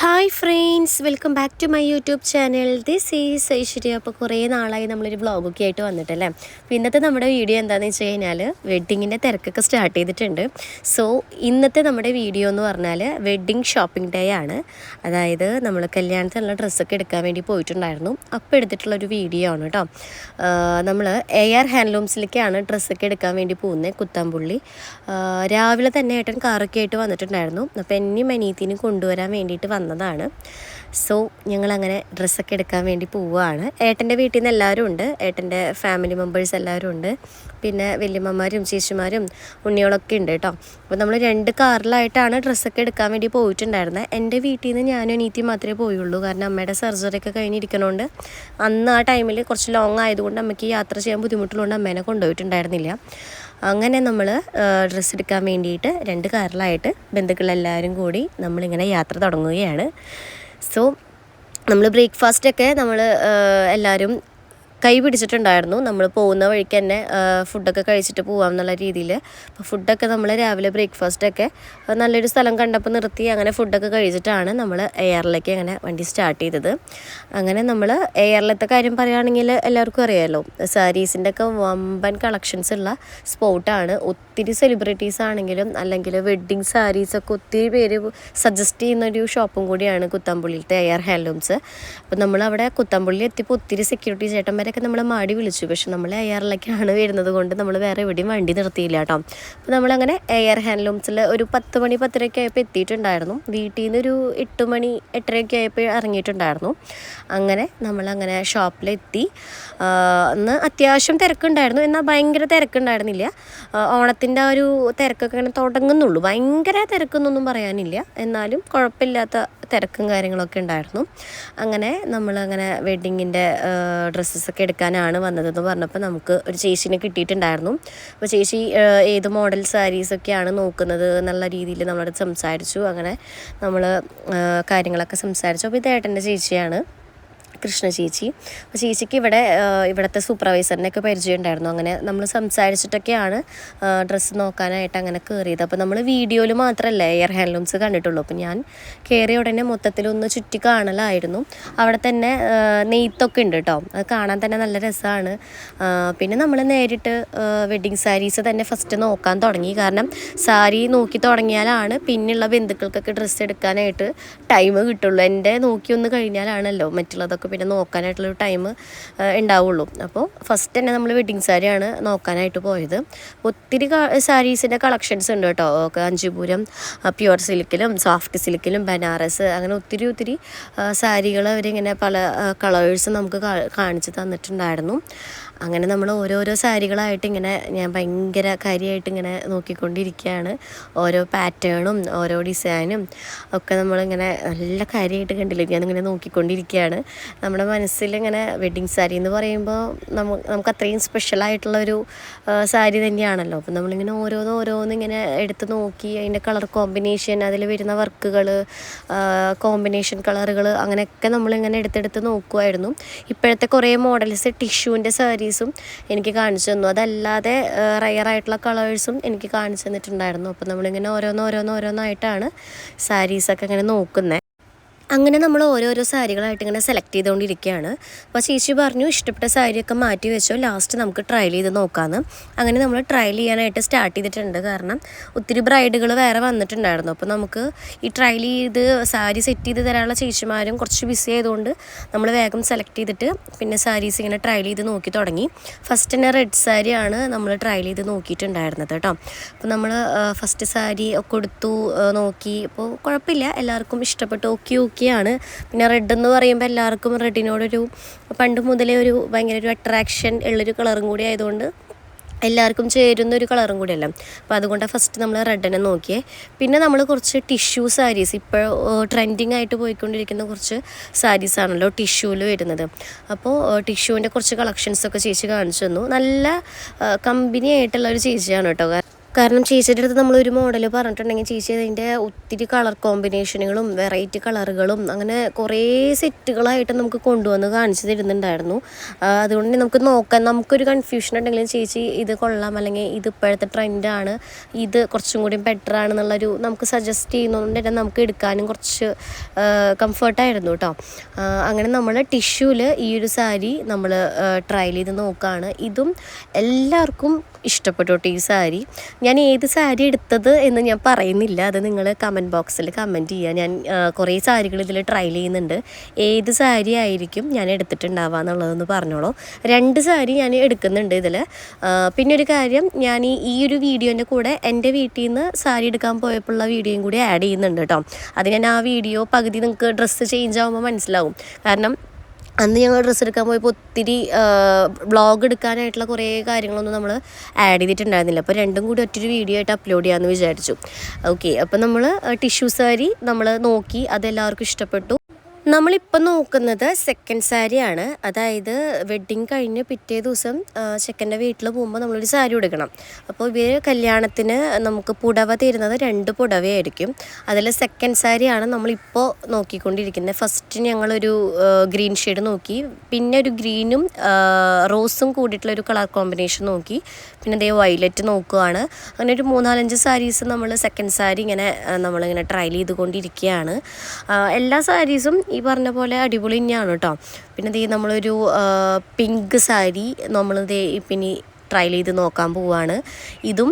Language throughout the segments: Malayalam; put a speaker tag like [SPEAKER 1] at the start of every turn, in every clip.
[SPEAKER 1] Hi friends, welcome back to my YouTube channel. This is Aishwarya. അപ്പോൾ കുറേ നാളായി നമ്മളൊരു വ്ളോഗൊക്കെ ആയിട്ട് വന്നിട്ടല്ലേ. അപ്പോൾ ഇന്നത്തെ നമ്മുടെ വീഡിയോ എന്താണെന്ന് വെച്ച് കഴിഞ്ഞാൽ വെഡ്ഡിങ്ങിൻ്റെ തിരക്കൊക്കെ സ്റ്റാർട്ട് ചെയ്തിട്ടുണ്ട്. സോ ഇന്നത്തെ നമ്മുടെ വീഡിയോ എന്ന് പറഞ്ഞാൽ വെഡ്ഡിങ് ഷോപ്പിംഗ് ഡേ ആണ്. അതായത് നമ്മൾ കല്യാണത്തിനുള്ള ഡ്രസ്സൊക്കെ എടുക്കാൻ വേണ്ടി പോയിട്ടുണ്ടായിരുന്നു. അപ്പോൾ എടുത്തിട്ടുള്ളൊരു വീഡിയോ ആണ് കേട്ടോ. നമ്മൾ AR ഹാൻഡ്ലൂംസിലേക്കാണ് ഡ്രസ്സൊക്കെ എടുക്കാൻ വേണ്ടി പോകുന്നത്, കുത്താമ്പുള്ളി. രാവിലെ തന്നെ ഏട്ടൻ കാറൊക്കെ ആയിട്ട് വന്നിട്ടുണ്ടായിരുന്നു. അപ്പോൾ എന്നെയും അനിയത്തിനും കൊണ്ടുവരാൻ വേണ്ടിയിട്ട് വന്നതാണ്. സോ ഞങ്ങളങ്ങനെ ഡ്രസ്സൊക്കെ എടുക്കാൻ വേണ്ടി പോവുകയാണ്. ഏട്ടൻ്റെ വീട്ടിൽ നിന്ന് എല്ലാവരും ഉണ്ട്, ഏട്ടൻ്റെ ഫാമിലി മെമ്പേഴ്സ് എല്ലാവരും ഉണ്ട്. പിന്നെ വല്യമ്മമാരും ചേച്ചിമാരും ഉണ്ണികളൊക്കെ ഉണ്ട് കേട്ടോ. അപ്പോൾ നമ്മൾ 2 കാറിലായിട്ടാണ് ഡ്രസ്സൊക്കെ എടുക്കാൻ വേണ്ടി പോയിട്ടുണ്ടായിരുന്നത്. എൻ്റെ വീട്ടിൽ നിന്ന് ഞാനും അനിയത്തിയും മാത്രമേ പോയുള്ളൂ. കാരണം അമ്മയുടെ സർജറി ഒക്കെ കഴിഞ്ഞിരിക്കണോണ്ട് അന്ന് ആ ടൈമിൽ കുറച്ച് ലോങ് ആയതുകൊണ്ട് അമ്മയ്ക്ക് യാത്ര ചെയ്യാൻ ബുദ്ധിമുട്ടുള്ളതുകൊണ്ട് അമ്മേനെ കൊണ്ടുപോയിട്ടുണ്ടായിരുന്നില്ല. അങ്ങനെ നമ്മൾ ഡ്രസ്സ് എടുക്കാൻ വേണ്ടിയിട്ട് 2 കാറിലായിട്ട് ബന്ധുക്കളെല്ലാവരും കൂടി നമ്മളിങ്ങനെ യാത്ര തുടങ്ങുകയാണ്. സോ നമ്മൾ ബ്രേക്ക്ഫാസ്റ്റൊക്കെ നമ്മൾ എല്ലാവരും കൈ പിടിച്ചിട്ടുണ്ടായിരുന്നു. നമ്മൾ പോകുന്ന വഴിക്ക് തന്നെ ഫുഡൊക്കെ കഴിച്ചിട്ട് പോകാം എന്നുള്ള രീതിയിൽ. അപ്പോൾ ഫുഡൊക്കെ നമ്മൾ രാവിലെ ബ്രേക്ക്ഫാസ്റ്റൊക്കെ നല്ലൊരു സ്ഥലം കണ്ടപ്പോൾ നിർത്തി അങ്ങനെ ഫുഡൊക്കെ കഴിച്ചിട്ടാണ് നമ്മൾ ARലേക്ക് അങ്ങനെ വണ്ടി സ്റ്റാർട്ട് ചെയ്തത്. അങ്ങനെ നമ്മൾ ARലത്തെ കാര്യം പറയുകയാണെങ്കിൽ എല്ലാവർക്കും അറിയാമല്ലോ, സാരീസിൻ്റെ ഒക്കെ വമ്പൻ കളക്ഷൻസ് ഉള്ള സ്പോട്ടാണ്. ഒത്തിരി സെലിബ്രിറ്റീസ് ആണെങ്കിലും അല്ലെങ്കിൽ വെഡ്ഡിങ് സാരീസൊക്കെ ഒത്തിരി പേര് സജസ്റ്റ് ചെയ്യുന്നൊരു ഷോപ്പും കൂടിയാണ് കുത്താമ്പുള്ളിയിലത്തെ AR ഹാൻഡ്ലൂംസ്. അപ്പോൾ നമ്മളവിടെ കുത്താമ്പുള്ളി എത്തിയപ്പോൾ ഒത്തിരി സെക്യൂരിറ്റി ചേട്ടന്മാരൊക്കെ നമ്മളെ മാടി വിളിച്ചു. പക്ഷെ നമ്മൾ ARലേക്കാണ് വരുന്നത് കൊണ്ട് നമ്മൾ വേറെ എവിടെയും വണ്ടി നിർത്തിയില്ല കേട്ടോ. അപ്പോൾ നമ്മളങ്ങനെ AR ഹാൻഡ്ലൂംസിൽ ഒരു 10 മണി 10:30 ആയപ്പോൾ എത്തിയിട്ടുണ്ടായിരുന്നു. വീട്ടിൽ നിന്ന് ഒരു 8 മണി 8:30 ആയപ്പോൾ ഇറങ്ങിയിട്ടുണ്ടായിരുന്നു. അങ്ങനെ നമ്മളങ്ങനെ ഷോപ്പിലെത്തി. അന്ന് അത്യാവശ്യം തിരക്കുണ്ടായിരുന്നു, എന്നാൽ ഭയങ്കര തിരക്കുണ്ടായിരുന്നില്ല. ഓണത്തിൻ്റെ ആ ഒരു തിരക്കൊക്കെ അങ്ങനെ തുടങ്ങുന്നുള്ളൂ. ഭയങ്കര തിരക്കൊന്നൊന്നും പറയാനില്ല, എന്നാലും കുഴപ്പമില്ലാത്ത തിരക്കും കാര്യങ്ങളൊക്കെ ഉണ്ടായിരുന്നു. അങ്ങനെ നമ്മളങ്ങനെ വെഡ്ഡിങ്ങിൻ്റെ ഡ്രസ്സസൊക്കെ എടുക്കാനാണ് വന്നതെന്ന് പറഞ്ഞപ്പോൾ നമുക്ക് ഒരു ചേച്ചീനെ കിട്ടിയിട്ടുണ്ടായിരുന്നു. അപ്പോൾ ചേച്ചി ഏത് മോഡൽ സാരീസൊക്കെയാണ് നോക്കുന്നത് എന്നുള്ള രീതിയിൽ നമ്മളോട് സംസാരിച്ചു. അങ്ങനെ നമ്മൾ കാര്യങ്ങളൊക്കെ സംസാരിച്ചു. അപ്പോൾ ഇത് ഏട്ടൻ്റെ ചേച്ചിയാണ്, കൃഷ്ണ ചേച്ചി. അപ്പോൾ ചേച്ചിക്ക് ഇവിടുത്തെ സൂപ്പർവൈസറിനൊക്കെ പരിചയം ഉണ്ടായിരുന്നു. അങ്ങനെ നമ്മൾ സംസാരിച്ചിട്ടൊക്കെയാണ് ഡ്രസ്സ് നോക്കാനായിട്ട് അങ്ങനെ കയറിയത്. അപ്പോൾ നമ്മൾ വീഡിയോയിൽ മാത്രമല്ല AR ഹാൻഡ്ലൂംസ് കണ്ടിട്ടുള്ളൂ. അപ്പോൾ ഞാൻ കയറിയ ഉടനെ മൊത്തത്തിലൊന്ന് ചുറ്റി കാണലായിരുന്നു. അവിടെ തന്നെ നെയ്ത്തൊക്കെ ഉണ്ട് കേട്ടോ, അത് കാണാൻ തന്നെ നല്ല രസമാണ്. പിന്നെ നമ്മൾ നേരിട്ട് വെഡ്ഡിങ് സാരീസ് തന്നെ ഫസ്റ്റ് നോക്കാൻ തുടങ്ങി. കാരണം സാരി നോക്കി തുടങ്ങിയാലാണ് പിന്നെയുള്ള ബന്ധുക്കൾക്കൊക്കെ ഡ്രസ്സ് എടുക്കാനായിട്ട് ടൈം കിട്ടുള്ളൂ. എൻ്റെ നോക്കി ഒന്ന് കഴിഞ്ഞാലാണല്ലോ മറ്റുള്ളതൊക്കെ പിന്നെ നോക്കാനായിട്ടുള്ളൊരു ടൈം ഉണ്ടാവുള്ളൂ. അപ്പോൾ ഫസ്റ്റ് തന്നെ നമ്മൾ വെഡ്ഡിങ് സാരിയാണ് നോക്കാനായിട്ട് പോയത്. ഒത്തിരി സാരീസിൻ്റെ കളക്ഷൻസ് ഉണ്ട് കേട്ടോ. കാഞ്ചീപുരം പ്യുവർ സിൽക്കിലും സോഫ്റ്റ് സിൽക്കിലും ബനാറസ് അങ്ങനെ ഒത്തിരി സാരികൾ അവരിങ്ങനെ പല കളേഴ്സ് നമുക്ക് കാണിച്ച് തന്നിട്ടുണ്ടായിരുന്നു. അങ്ങനെ നമ്മൾ ഓരോരോ സാരികളായിട്ട് ഇങ്ങനെ ഞാൻ ഭയങ്കര കാര്യമായിട്ട് ഇങ്ങനെ നോക്കിക്കൊണ്ടിരിക്കുകയാണ്. ഓരോ പാറ്റേണും ഓരോ ഡിസൈനും ഒക്കെ നമ്മളിങ്ങനെ നല്ല കാര്യമായിട്ട് കണ്ടില്ലേ, ഞാനിങ്ങനെ നോക്കിക്കൊണ്ടിരിക്കുകയാണ്. നമ്മുടെ മനസ്സിലിങ്ങനെ വെഡ്ഡിങ് സാരി എന്ന് പറയുമ്പോൾ നമുക്ക് അത്രയും സ്പെഷ്യലായിട്ടുള്ളൊരു സാരി തന്നെയാണല്ലോ. അപ്പം നമ്മളിങ്ങനെ ഓരോന്ന് ഇങ്ങനെ എടുത്ത് നോക്കി അതിൻ്റെ കളർ കോമ്പിനേഷൻ, അതിൽ വരുന്ന വർക്കുകൾ, കോമ്പിനേഷൻ കളറുകൾ അങ്ങനെയൊക്കെ നമ്മളിങ്ങനെ എടുത്തെടുത്ത് നോക്കുമായിരുന്നു. ഇപ്പോഴത്തെ കുറേ മോഡൽസ് ടിഷ്യൂവിൻ്റെ സാരീസും എനിക്ക് കാണിച്ചു തന്നു. അതല്ലാതെ റയറായിട്ടുള്ള കളേഴ്സും എനിക്ക് കാണിച്ചു തന്നിട്ടുണ്ടായിരുന്നു. അപ്പോൾ നമ്മളിങ്ങനെ ഓരോന്നായിട്ടാണ് സാരീസൊക്കെ ഇങ്ങനെ നോക്കുന്നത്. അങ്ങനെ നമ്മൾ ഓരോരോ സാരികളായിട്ട് ഇങ്ങനെ സെലക്ട് ചെയ്തുകൊണ്ടിരിക്കുകയാണ്. അപ്പോൾ ചേച്ചി പറഞ്ഞു ഇഷ്ടപ്പെട്ട സാരിയൊക്കെ മാറ്റി വെച്ചോ, ലാസ്റ്റ് നമുക്ക് ട്രയൽ ചെയ്ത് നോക്കാമെന്ന്. അങ്ങനെ നമ്മൾ ട്രയൽ ചെയ്യാനായിട്ട് സ്റ്റാർട്ട് ചെയ്തിട്ടുണ്ട്. കാരണം ഒത്തിരി ബ്രൈഡുകൾ വേറെ വന്നിട്ടുണ്ടായിരുന്നു. അപ്പോൾ നമുക്ക് ഈ ട്രയൽ ചെയ്ത് സാരി സെറ്റ് ചെയ്ത് തരാനുള്ള ചേച്ചിമാരും കുറച്ച് ബിസി ആയതുകൊണ്ട് നമ്മൾ വേഗം സെലക്ട് ചെയ്തിട്ട് പിന്നെ സാരീസ് ഇങ്ങനെ ട്രയൽ ചെയ്ത് നോക്കി തുടങ്ങി. ഫസ്റ്റ് തന്നെ റെഡ് സാരിയാണ് നമ്മൾ ട്രയൽ ചെയ്ത് നോക്കിയിട്ടുണ്ടായിരുന്നത് കേട്ടോ. അപ്പോൾ നമ്മൾ ഫസ്റ്റ് സാരി ഒക്കെ കൊടുത്തു നോക്കി. അപ്പോൾ കുഴപ്പമില്ല, എല്ലാവർക്കും ഇഷ്ടപ്പെട്ടു, ഓക്കെയാണ്. പിന്നെ റെഡ് എന്ന് പറയുമ്പോൾ എല്ലാവർക്കും റെഡിനോടൊരു പണ്ട് മുതലേ ഭയങ്കര ഒരു അട്രാക്ഷൻ ഉള്ളൊരു കളറും കൂടി ആയതുകൊണ്ട് എല്ലാവർക്കും ചേരുന്നൊരു കളറും കൂടിയല്ല. അപ്പോൾ അതുകൊണ്ടാണ് ഫസ്റ്റ് നമ്മൾ റെഡിനെ നോക്കിയേ. പിന്നെ നമ്മൾ കുറച്ച് ടിഷ്യൂ സാരീസ്, ഇപ്പോൾ ട്രെൻഡിങ് ആയിട്ട് പോയിക്കൊണ്ടിരിക്കുന്ന കുറച്ച് സാരീസാണല്ലോ ടിഷ്യൂവിൽ വരുന്നത്. അപ്പോൾ ടിഷ്യൂവിൻ്റെ കുറച്ച് കളക്ഷൻസൊക്കെ ചേച്ചി കാണിച്ചു തന്നു. നല്ല കമ്പനി ആയിട്ടുള്ള ഒരു ചേച്ചിയാണ് കേട്ടോ. കാരണം ചേച്ചിയുടെ അടുത്ത് നമ്മളൊരു മോഡൽ പറഞ്ഞിട്ടുണ്ടെങ്കിൽ ചേച്ചി അതിൻ്റെ ഒത്തിരി കളർ കോമ്പിനേഷനുകളും വെറൈറ്റി കളറുകളും അങ്ങനെ കുറേ സെറ്റുകളായിട്ട് നമുക്ക് കൊണ്ടുവന്ന് കാണിച്ചു തരുന്നുണ്ടായിരുന്നു. അതുകൊണ്ട് നമുക്ക് നോക്കാൻ നമുക്കൊരു കൺഫ്യൂഷൻ ഉണ്ടെങ്കിലും ചേച്ചി ഇത് കൊള്ളാം അല്ലെങ്കിൽ ഇത് ഇപ്പോഴത്തെ ട്രെൻഡാണ്, ഇത് കുറച്ചും കൂടി ബെറ്റർ ആണെന്നുള്ളൊരു നമുക്ക് സജസ്റ്റ് ചെയ്യുന്നതുകൊണ്ട് തന്നെ നമുക്ക് എടുക്കാനും കുറച്ച് കംഫർട്ടായിരുന്നു കേട്ടോ. അങ്ങനെ നമ്മൾ ടിഷ്യൂവിൽ ഈ ഒരു സാരി നമ്മൾ ട്രയൽ ചെയ്ത് നോക്കുകയാണ്. ഇതും എല്ലാവർക്കും ഇഷ്ടപ്പെട്ടു കേട്ടോ ഈ സാരി. ഞാൻ ഏത് സാരി എടുത്തത് എന്ന് ഞാൻ പറയുന്നില്ല, അത് നിങ്ങൾ കമൻറ്റ് ബോക്സിൽ കമൻറ്റ് ചെയ്യുക. ഞാൻ കുറേ സാരികൾ ഇതിൽ ട്രയൽ ചെയ്യുന്നുണ്ട്. ഏത് സാരി ആയിരിക്കും ഞാൻ എടുത്തിട്ടുണ്ടാവുക എന്നുള്ളതെന്ന് പറഞ്ഞോളൂ. 2 സാരി ഞാൻ എടുക്കുന്നുണ്ട് ഇതിൽ. പിന്നെ ഒരു കാര്യം, ഞാൻ ഈ ഒരു വീഡിയോൻ്റെ കൂടെ എൻ്റെ വീട്ടിൽ നിന്ന് സാരി എടുക്കാൻ പോയപ്പോഴുള്ള വീഡിയോയും കൂടി ആഡ് ചെയ്യുന്നുണ്ട് കേട്ടോ. അത് ഞാൻ ആ വീഡിയോ പകുതി നിങ്ങൾക്ക് ഡ്രസ്സ് ചേഞ്ച് ആകുമ്പോൾ മനസ്സിലാവും. കാരണം അന്ന് ഞങ്ങൾ ഡ്രസ്സ് എടുക്കാൻ പോയപ്പോൾ ഒത്തിരി വ്ളോഗ് എടുക്കാനായിട്ടുള്ള കുറേ കാര്യങ്ങളൊന്നും നമ്മൾ ആഡ് ചെയ്തിട്ടുണ്ടായിരുന്നില്ല. അപ്പോൾ രണ്ടും കൂടി ഒറ്റൊരു വീഡിയോ ആയിട്ട് അപ്ലോഡ് ചെയ്യാമെന്ന് വിചാരിച്ചു. ഓക്കെ, അപ്പോൾ നമ്മൾ ടിഷ്യൂ സാരി നമ്മൾ നോക്കി, അതെല്ലാവർക്കും ഇഷ്ടപ്പെട്ടു. നമ്മളിപ്പോൾ നോക്കുന്നത് സെക്കൻഡ് സാരിയാണ്. അതായത് വെഡ്ഡിങ് കഴിഞ്ഞ് പിറ്റേ ദിവസം ചെക്കൻ്റെ വീട്ടിൽ പോകുമ്പോൾ നമ്മളൊരു സാരി എടുക്കണം. അപ്പോൾ ഇവർ കല്യാണത്തിന് നമുക്ക് പുടവ തരുന്നത് 2 പുടവയായിരിക്കും. അതിൽ സെക്കൻഡ് സാരിയാണ് നമ്മളിപ്പോൾ നോക്കിക്കൊണ്ടിരിക്കുന്നത്. ഫസ്റ്റ് ഞങ്ങളൊരു ഗ്രീൻ ഷെയ്ഡ് നോക്കി, പിന്നെ ഒരു ഗ്രീനും റോസും കൂടിയിട്ടുള്ളൊരു കളർ കോമ്പിനേഷൻ നോക്കി, പിന്നെ അതേ വയലറ്റ് നോക്കുകയാണ്. അങ്ങനെ ഒരു 3-4-5 സാരീസ് നമ്മൾ സെക്കൻഡ് സാരി ഇങ്ങനെ നമ്മളിങ്ങനെ ട്രയൽ ചെയ്തുകൊണ്ടിരിക്കുകയാണ്. എല്ലാ സാരീസും ഈ പറഞ്ഞ പോലെ അടിപൊളി തന്നെയാണ് കേട്ടോ. പിന്നെ ദേ നമ്മളൊരു പിങ്ക് സാരി നമ്മളിതേ പിന്നെ ട്രയൽ ചെയ്ത് നോക്കാൻ പോവുകയാണ്. ഇതും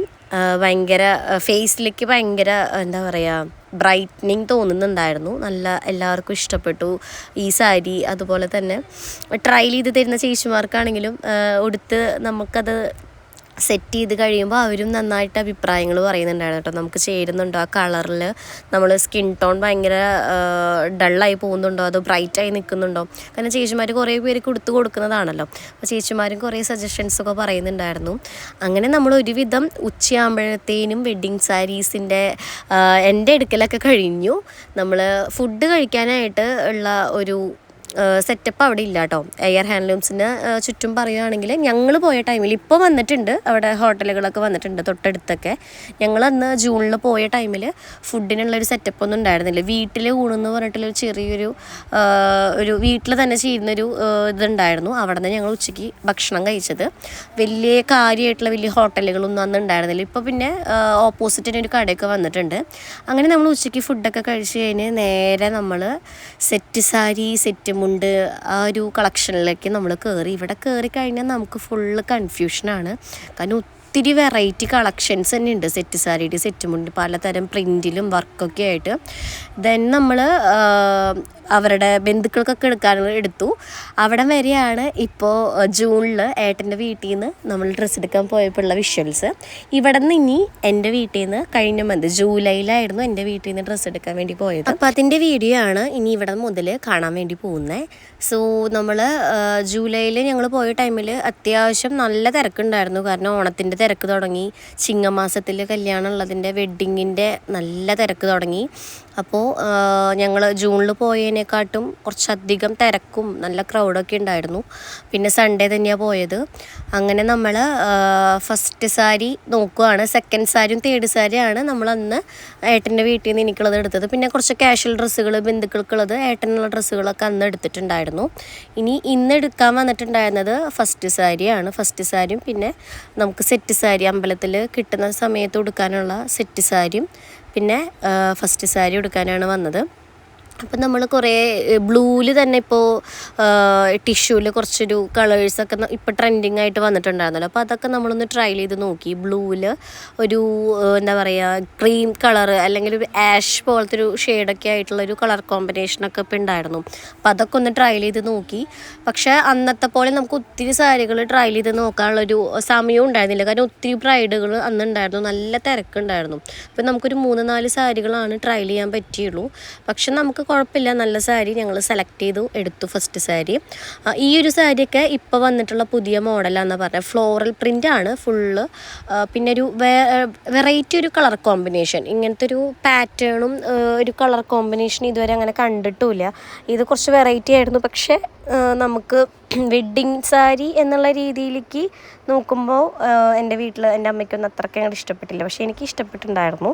[SPEAKER 1] ഭയങ്കര ഫേസിലേക്ക് ഭയങ്കര എന്താ പറയുക ബ്രൈറ്റനിങ് തോന്നുന്നുണ്ടായിരുന്നു. നല്ല എല്ലാവർക്കും ഇഷ്ടപ്പെട്ടു ഈ സാരി. അതുപോലെ തന്നെ ട്രയൽ ചെയ്ത് തരുന്ന ചേച്ചിമാർക്കാണെങ്കിലും ഉടുത്ത് നമുക്കത് സെറ്റ് ചെയ്ത് കഴിയുമ്പോൾ അവരും നന്നായിട്ട് അഭിപ്രായങ്ങൾ പറയുന്നുണ്ടായിരുന്നു കേട്ടോ. നമുക്ക് ചേരുന്നുണ്ടോ ആ കളറിൽ, നമ്മൾ സ്കിൻ ടോൺ ഭയങ്കര ഡള്ളായി പോകുന്നുണ്ടോ അതോ ബ്രൈറ്റായി നിൽക്കുന്നുണ്ടോ. കാരണം ചേച്ചിമാർ കുറേ പേർക്ക് ഉടുത്ത് കൊടുക്കുന്നതാണല്ലോ. അപ്പോൾ ചേച്ചിമാരും കുറേ സജഷൻസൊക്കെ പറയുന്നുണ്ടായിരുന്നു. അങ്ങനെ നമ്മൾ ഒരുവിധം ഉച്ചയാകുമ്പോഴത്തേനും വെഡ്ഡിങ് സാരീസിൻ്റെ എൻ്റെ എടുക്കലൊക്കെ കഴിഞ്ഞു. നമ്മൾ ഫുഡ് കഴിക്കാനായിട്ട് ഉള്ള ഒരു സെറ്റപ്പ് അവിടെ ഇല്ല കേട്ടോ. എയർ ഹാൻഡ്ലൂംസിന് ചുറ്റും പറയുകയാണെങ്കിൽ ഞങ്ങൾ പോയ ടൈമിൽ ഇപ്പോൾ വന്നിട്ടുണ്ട്, അവിടെ ഹോട്ടലുകളൊക്കെ വന്നിട്ടുണ്ട് തൊട്ടടുത്തൊക്കെ. ഞങ്ങളന്ന് ജൂണിൽ പോയ ടൈമിൽ ഫുഡിനുള്ളൊരു സെറ്റപ്പ് ഒന്നും ഉണ്ടായിരുന്നില്ല. വീട്ടിൽ ഊണെന്ന് പറഞ്ഞിട്ടുള്ള ചെറിയൊരു ഒരു വീട്ടിൽ തന്നെ ചെയ്യുന്നൊരു ഇതുണ്ടായിരുന്നു. അവിടെ നിന്ന് ഞങ്ങൾ ഉച്ചയ്ക്ക് ഭക്ഷണം കഴിച്ചത്. വലിയ കാര്യമായിട്ടുള്ള വലിയ ഹോട്ടലുകളൊന്നും അന്ന് ഉണ്ടായിരുന്നില്ല. ഇപ്പോൾ പിന്നെ ഓപ്പോസിറ്റിന് ഒരു കടയൊക്കെ വന്നിട്ടുണ്ട്. അങ്ങനെ നമ്മൾ ഉച്ചയ്ക്ക് ഫുഡൊക്കെ കഴിച്ച് കഴിഞ്ഞ് നേരെ നമ്മൾ സെറ്റ് സാരി സെറ്റ് മുണ്ട് ആ ഒരു കളക്ഷനിലേക്ക് നമ്മൾ കയറി. ഇവിടെ കയറി കഴിഞ്ഞാൽ നമുക്ക് ഫുള്ള് കൺഫ്യൂഷനാണ്. കാരണം ഒത്തിരി വെറൈറ്റി കളക്ഷൻസ് തന്നെ ഉണ്ട്. സെറ്റ് സാരിയുടെ സെറ്റ് മുണ്ട് പലതരം പ്രിൻറ്റിലും വർക്കൊക്കെ ആയിട്ട്. ദെൻ നമ്മൾ അവരുടെ ബന്ധുക്കൾക്കൊക്കെ എടുത്തു. അവിടെ വരെയാണ് ഇപ്പോൾ ജൂണിൽ ഏട്ടൻ്റെ വീട്ടിൽ നിന്ന് നമ്മൾ ഡ്രസ്സ് എടുക്കാൻ പോയപ്പോഴുള്ള വിഷ്വൽസ്. ഇവിടെ നിന്ന് ഇനി എൻ്റെ വീട്ടിൽ നിന്ന് കഴിഞ്ഞ മന്ത് ജൂലൈയിലായിരുന്നു എൻ്റെ വീട്ടിൽ നിന്ന് ഡ്രസ്സ് എടുക്കാൻ വേണ്ടി പോയത്. അപ്പോൾ അതിൻ്റെ വീഡിയോ ആണ് ഇനി ഇവിടെ മുതൽ കാണാൻ വേണ്ടി പോകുന്നത്. സോ നമ്മൾ ജൂലൈയിൽ ഞങ്ങൾ പോയ ടൈമിൽ അത്യാവശ്യം നല്ല തിരക്കുണ്ടായിരുന്നു. കാരണം ഓണത്തിൻ്റെ തിരക്ക് തുടങ്ങി, ചിങ്ങമാസത്തിൽ കല്യാണം ഉള്ളതിൻ്റെ വെഡ്ഡിങ്ങിൻ്റെ നല്ല തിരക്ക് തുടങ്ങി. അപ്പോൾ ഞങ്ങൾ ജൂണിൽ പോയതിനെക്കാട്ടും കുറച്ചധികം തിരക്കും നല്ല ക്രൗഡൊക്കെ ഉണ്ടായിരുന്നു. പിന്നെ സൺഡേ തന്നെയാണ് പോയത്. അങ്ങനെ നമ്മൾ ഫസ്റ്റ് സാരി നോക്കുകയാണ്. സെക്കൻഡ് സാരിയും തേർഡ് സാരിയാണ് നമ്മളന്ന് ഏട്ടൻ്റെ വീട്ടിൽ നിന്ന് എനിക്കുള്ളത് എടുത്തത്. പിന്നെ കുറച്ച് കാഷ്വൽ ഡ്രസ്സുകൾ ബന്ധുക്കൾക്കുള്ളത് ഏട്ടനുള്ള ഡ്രസ്സുകളൊക്കെ അന്ന് എടുത്തിട്ടുണ്ടായിരുന്നു. ഇനി ഇന്ന് എടുക്കാൻ വന്നിട്ടുണ്ടായിരുന്നത് ഫസ്റ്റ് സാരിയാണ്. ഫസ്റ്റ് സാരിയും പിന്നെ നമുക്ക് സെറ്റ് സാരി അമ്പലത്തിൽ കിട്ടുന്ന സമയത്ത് കൊടുക്കാനുള്ള സെറ്റ് സാരിയും പിന്നെ ഫസ്റ്റ് സാരി എടുക്കാനാണ് വന്നത്. അപ്പം നമ്മൾ കുറേ ബ്ലൂവിൽ തന്നെ ഇപ്പോൾ ടിഷ്യൂവിൽ കുറച്ചൊരു കളേഴ്സൊക്കെ ഇപ്പോൾ ട്രെൻഡിങ് ആയിട്ട് വന്നിട്ടുണ്ടായിരുന്നല്ലോ. അപ്പോൾ അതൊക്കെ നമ്മളൊന്ന് ട്രയൽ ചെയ്ത് നോക്കി. ബ്ലൂവിൽ ഒരു എന്താ പറയുക ക്രീം കളർ അല്ലെങ്കിൽ ഒരു ആഷ് പോലത്തെ ഒരു ഷെയ്ഡൊക്കെ ആയിട്ടുള്ളൊരു കളർ കോമ്പിനേഷനൊക്കെ ഇപ്പോൾ ഉണ്ടായിരുന്നു. അപ്പോൾ അതൊക്കെ ഒന്ന് ട്രയൽ ചെയ്ത് നോക്കി. പക്ഷേ അന്നത്തെ പോലെ നമുക്ക് ഒത്തിരി സാരികൾ ട്രയൽ ചെയ്ത് നോക്കാനുള്ളൊരു സമയവും ഉണ്ടായിരുന്നില്ല. കാരണം ഒത്തിരി ബ്രൈഡുകൾ അന്നുണ്ടായിരുന്നു, നല്ല തിരക്കുണ്ടായിരുന്നു. അപ്പോൾ നമുക്കൊരു 3-4 സാരികളാണ് ട്രയൽ ചെയ്യാൻ പറ്റിയുള്ളൂ. പക്ഷെ നമുക്ക് കുഴപ്പമില്ല, നല്ല സാരി ഞങ്ങൾ സെലക്ട് ചെയ്തു എടുത്തു ഫസ്റ്റ് സാരി. ഈ ഒരു സാരിയൊക്കെ ഇപ്പോൾ വന്നിട്ടുള്ള പുതിയ മോഡലാണെന്ന് പറഞ്ഞത്. ഫ്ലോറൽ പ്രിൻ്റാണ് ഫുള്ള്. പിന്നെ ഒരു വെറൈറ്റി ഒരു കളർ കോമ്പിനേഷൻ, ഇങ്ങനത്തെ ഒരു പാറ്റേണും ഒരു കളർ കോമ്പിനേഷൻ ഇതുവരെ അങ്ങനെ കണ്ടിട്ടുമില്ല. ഇത് കുറച്ച് വെറൈറ്റി ആയിരുന്നു. പക്ഷേ നമുക്ക് വെഡ്ഡിങ് സാരി എന്നുള്ള രീതിയിലേക്ക് നോക്കുമ്പോൾ എൻ്റെ വീട്ടിൽ എൻ്റെ അമ്മയ്ക്കൊന്നും അത്രയ്ക്ക് അങ്ങോട്ട് ഇഷ്ടപ്പെട്ടില്ല. പക്ഷേ എനിക്ക് ഇഷ്ടപ്പെട്ടിട്ടുണ്ടായിരുന്നു.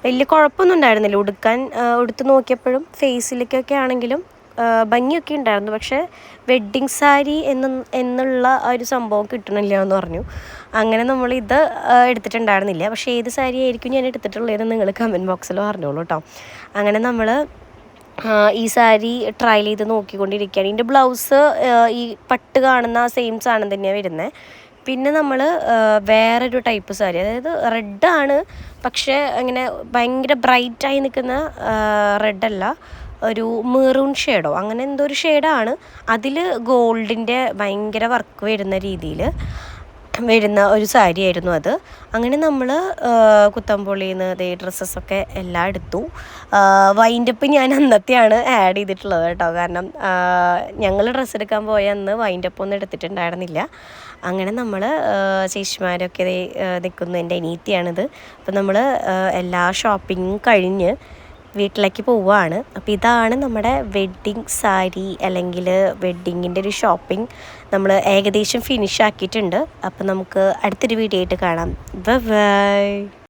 [SPEAKER 1] വലിയ കുഴപ്പമൊന്നും ഉണ്ടായിരുന്നില്ല. ഉടുത്ത് നോക്കിയപ്പോഴും ഫേസിലേക്കൊക്കെ ആണെങ്കിലും ഭംഗിയൊക്കെ ഉണ്ടായിരുന്നു. പക്ഷേ വെഡ്ഡിങ് സാരി എന്നുള്ള ആ ഒരു സംഭവം കിട്ടണില്ല എന്ന് പറഞ്ഞു. അങ്ങനെ നമ്മളിത് എടുത്തിട്ടുണ്ടായിരുന്നില്ല. പക്ഷേ ഏത് സാരി ആയിരിക്കും ഞാൻ എടുത്തിട്ടുള്ളതെന്ന് നിങ്ങൾ കമൻറ്റ് ബോക്സിൽ പറഞ്ഞോളൂ കേട്ടോ. അങ്ങനെ നമ്മൾ ഈ സാരി ട്രയൽ ചെയ്ത് നോക്കിക്കൊണ്ടിരിക്കുകയാണ്. ഇതിൻ്റെ ബ്ലൗസ് ഈ പട്ട് കാണുന്ന സെയിം സാധനം തന്നെയാണ് വരുന്നത്. പിന്നെ നമ്മൾ വേറൊരു ടൈപ്പ് സാരി, അതായത് റെഡാണ്, പക്ഷേ അങ്ങനെ ഭയങ്കര ബ്രൈറ്റായി നിൽക്കുന്ന റെഡല്ല, ഒരു മെറൂൺ ഷെയ്ഡോ അങ്ങനെ എന്തോ ഒരു ഷെയ്ഡാണ്. അതിൽ ഗോൾഡിൻ്റെ ഭയങ്കര വർക്ക് വരുന്ന രീതിയിൽ വരുന്ന ഒരു സാരി ആയിരുന്നു അത്. അങ്ങനെ നമ്മൾ കുത്തമ്പുള്ളിയിൽ നിന്ന് ഡ്രസ്സസൊക്കെ എല്ലാം എടുത്തു. വൈൻഡപ്പ് ഞാൻ അന്നത്തെയാണ് ആഡ് ചെയ്തിട്ടുള്ളത് കേട്ടോ. കാരണം ഞങ്ങൾ ഡ്രസ്സ് എടുക്കാൻ പോയ അന്ന് വൈൻഡപ്പ് ഒന്നും എടുത്തിട്ടുണ്ടായിരുന്നില്ല. അങ്ങനെ നമ്മൾ ചേച്ചിമാരൊക്കെ നിൽക്കുന്നു. എൻ്റെ അനിയത്തിയാണിത്. അപ്പം നമ്മൾ എല്ലാ ഷോപ്പിങ്ങും കഴിഞ്ഞ് വീട്ടിലേക്ക് പോവുകയാണ്. അപ്പോൾ ഇതാണ് നമ്മുടെ വെഡ്ഡിങ് സാരി അല്ലെങ്കിൽ വെഡ്ഡിങ്ങിൻ്റെ ഒരു ഷോപ്പിംഗ് നമ്മൾ ഏകദേശം ഫിനിഷ് ആക്കിയിട്ടുണ്ട്. അപ്പോൾ നമുക്ക് അടുത്തൊരു വീഡിയോ ആയിട്ട് കാണാം. ബൈ.